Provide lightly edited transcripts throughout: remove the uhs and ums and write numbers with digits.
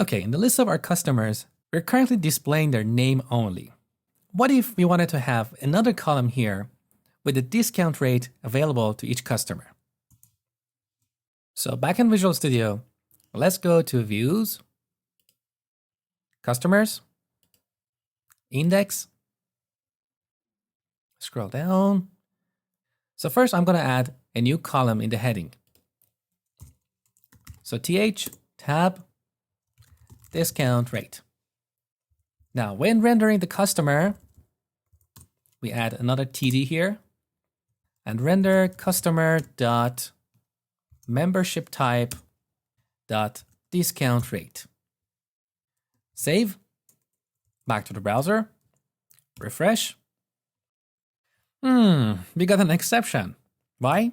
Okay, in the list of our customers, we're currently displaying their name only. What if we wanted to have another column here with the discount rate available to each customer? So back in Visual Studio, let's go to Views, Customers, Index, scroll down. So first I'm going to add a new column in the heading. So TH, tab, discount rate. Now, when rendering the customer, we add another TD here and render customer dot membership type dot discount rate. Save, back to the browser, refresh. We got an exception. Why?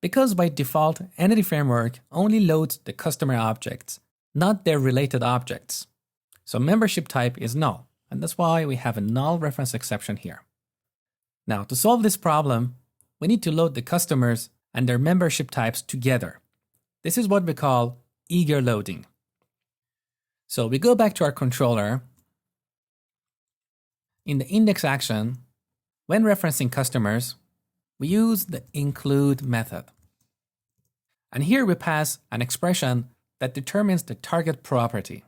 Because by default, Entity Framework only loads the customer objects, not their related objects. So membership type is null, and that's why we have a null reference exception here. Now, to solve this problem, we need to load the customers and their membership types together. This is what we call eager loading. So we go back to our controller. In the index action, when referencing customers, we use the include method. And here we pass an expression that determines the target property.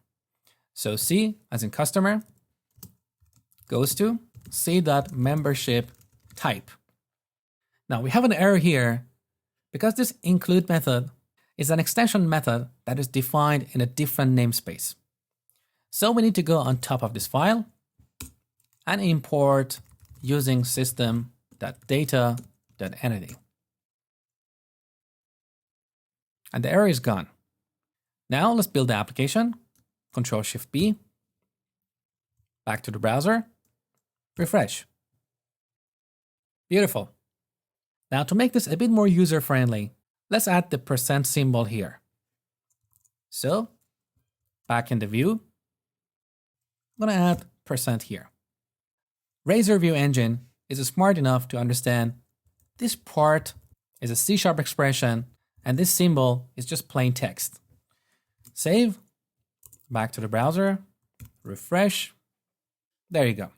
So C, as in customer, goes to C.membership type. Now we have an error here because this include method is an extension method that is defined in a different namespace. So we need to go on top of this file and import using system.data.entity. And the error is gone. Now let's build the application. Control-Shift-B. Back to the browser. Refresh. Beautiful. Now to make this a bit more user-friendly, let's add the % symbol here. So back in the view, I'm going to add % here. Razor View Engine is smart enough to understand this part is a C# expression and this symbol is just plain text. Save, back to the browser, refresh. There you go.